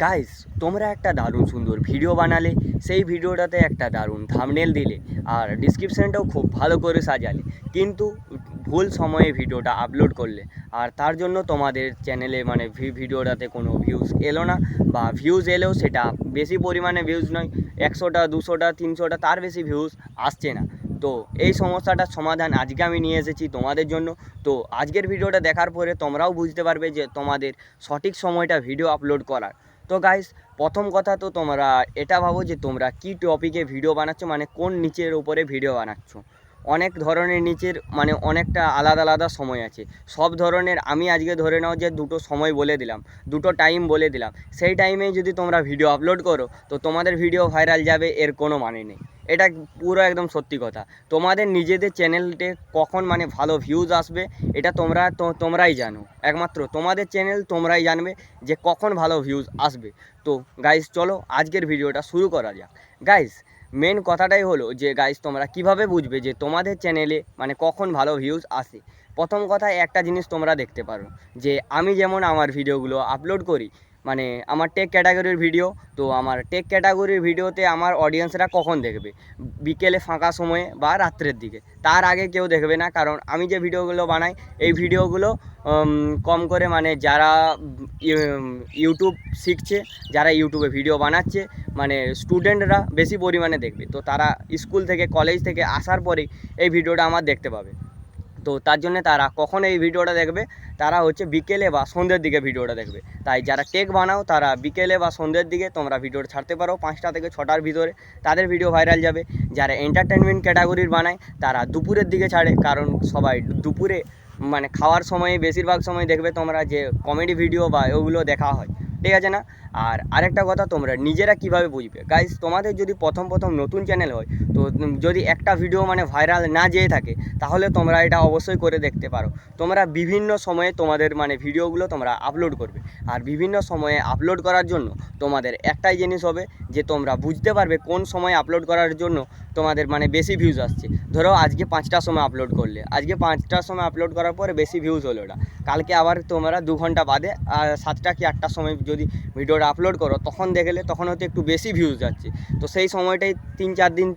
Guys, তোমরা একটা দারুণ সুন্দর ভিডিও বানালে, সেই ভিডিওটাতে একটা দারুণ থাম্বনেল দিলে আর ডিসক্রিপশানটাও খুব ভালো করে সাজালে, কিন্তু ভুল সময়ে ভিডিওটা আপলোড করলে আর তার জন্য তোমাদের চ্যানেলে মানে ভিডিওটাতে কোনো ভিউজ এলো না, বা ভিউজ এলেও সেটা বেশি পরিমাণে ভিউজ নয়, 100টা 200টা 300টা তার বেশি ভিউজ আসছে না। তো এই সমস্যাটার সমাধান আজকে আমি নিয়ে এসেছি তোমাদের জন্য। তো আজকের ভিডিওটা দেখার পরে তোমরাও বুঝতে পারবে যে তোমাদের সঠিক সময়টা ভিডিও আপলোড করার। তো গাইস, প্রথম কথা তো তোমরা এটা ভাবো যে তোমরা কী টপিকে ভিডিও বানাচ্ছ, মানে কোন নিচের উপরে ভিডিও বানাচ্ছ। অনেক ধরনের নিচের মানে অনেকটা আলাদা আলাদা সময় আছে সব ধরনের। আমি আজকে ধরে নাও যে দুটো সময় বলে দিলাম, দুটো টাইম বলে দিলাম, সেই টাইমেই যদি তোমরা ভিডিও আপলোড করো তো তোমাদের ভিডিও ভাইরাল যাবে, এর কোনো মানে নেই। এটা পুরো একদম সত্যি কথা। তোমাদের নিজেদের চ্যানেলতে কখন মানে ভালো ভিউজ আসবে এটা তোমরাই জানো, একমাত্র তোমাদের চ্যানেল তোমরাই জানবে যে কখন ভালো ভিউজ আসবে। তো গাইস, চলো আজকের ভিডিওটা শুরু করা যাক। গাইস, মেন কথাটাই হলো যে গাইস, তোমরা কিভাবে বুঝবে যে তোমাদের চ্যানেলে মানে কখন ভালো ভিউজ আসে। প্রথম কথা, একটা জিনিস তোমরা দেখতে পারো যে আমি যেমন আমার ভিডিওগুলো আপলোড করি, মানে আমার টেক ক্যাটাগরির ভিডিও, তো আমার টেক ক্যাটাগরির ভিডিওতে আমার অডিয়েন্সরা কখন দেখবে? বিকেলে ফাঁকা সময়ে বা রাত্রের দিকে, তার আগে কেউ দেখবে না। কারণ আমি যে ভিডিওগুলো বানাই, এই ভিডিওগুলো কম করে মানে যারা ইউটিউব শিখছে, যারা ইউটিউবে ভিডিও বানাচ্ছে, মানে স্টুডেন্টরা বেশি পরিমাণে দেখবে। তো তারা স্কুল থেকে কলেজ থেকে আসার পরেই এই ভিডিওটা আমার দেখতে পাবে। তো তার জন্য তারা কখন এই ভিডিওটা দেখবে? তারা হচ্ছে বিকেলে বা সন্ধ্যের দিকে ভিডিওটা দেখবে। তাই যারা টেক বানাও তারা বিকেলে বা সন্ধ্যের দিকে তোমরা ভিডিওটা ছাড়তে পারো, 5টা থেকে 6টার ভিতরে তাদের ভিডিও ভাইরাল যাবে। যারা এন্টারটেনমেন্ট ক্যাটাগরির বানায় তারা দুপুরের দিকে ছাড়ে, কারণ সবাই দুপুরে মানে খাওয়ার সময়ে বেশিরভাগ সময় দেখবে তোমরা যে কমেডি ভিডিও বা ওগুলো দেখা হয়, ঠিক আছে না? আর আরেকটা কথা, তোমরা নিজেরা কিভাবে বুঝবে? গাইস, তোমাদের যদি প্রথম নতুন চ্যানেল হয়, তো যদি একটা ভিডিও মানে ভাইরাল না যেয়ে থাকে, তাহলে তোমরা এটা অবশ্যই করে দেখতে পারো। তোমরা বিভিন্ন সময়ে তোমাদের মানে ভিডিওগুলো তোমরা আপলোড করবে, আর বিভিন্ন সময়ে আপলোড করার জন্য তোমাদের একটাই জিনিস হবে যে তোমরা বুঝতে পারবে কোন সময় আপলোড করার জন্য তোমাদের মানে বেশি ভিউজ আসছে। ধরো আজকে 5টার সময় আপলোড করলে, আজকে 5টার সময় আপলোড করার পরে বেশি ভিউজ হলো ওটা, কালকে আবার তোমরা 2 ঘন্টা বাদে 7টা কি 8টার সময় যদি ভিডিওটা আপলোড করো, তখন দেখলে তখন হয়তো একটু বেশি ভিউজ যাচ্ছে। তো সেই সময়টাই 3-4 দিন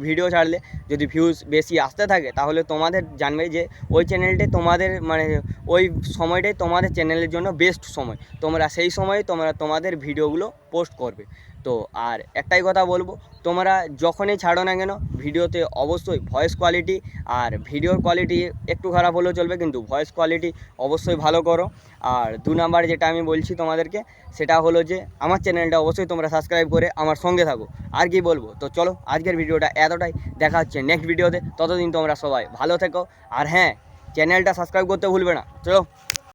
ভিডিও ছাড়লে যদি ভিউজ বেশি আসতে থাকে, তাহলে তোমাদের জানবে যে ওই চ্যানেলটাই তোমাদের মানে ওই সময়টাই তোমাদের চ্যানেলের জন্য বেস্ট সময়। তোমরা সেই সময় তোমরা তোমাদের ভিডিওগুলো পোস্ট করবে। তো আর একটাই কথা বলবো, তোমরা যখনই ছাড়ো না কেন ভিডিওতে অবশ্যই ভয়েস কোয়ালিটি, আর ভিডিওর কোয়ালিটি একটু খারাপ হলেও চলবে, কিন্তু ভয়েস কোয়ালিটি অবশ্যই ভালো করো। আর 2 নাম্বার যেটা আমি বলছি তোমাদেরকে, সেটা হলো যে আমার চ্যানেলটা অবশ্যই তোমরা সাবস্ক্রাইব করে আমার সঙ্গে থাকো। আর কি বলবো? তো চলো আজকের ভিডিওটা এতটাই, দেখা হচ্ছে নেক্সট ভিডিওতে। ততদিন তোমরা সবাই ভালো থেকো, আর হ্যাঁ, চ্যানেলটা সাবস্ক্রাইব করতে ভুলবে না। চলো।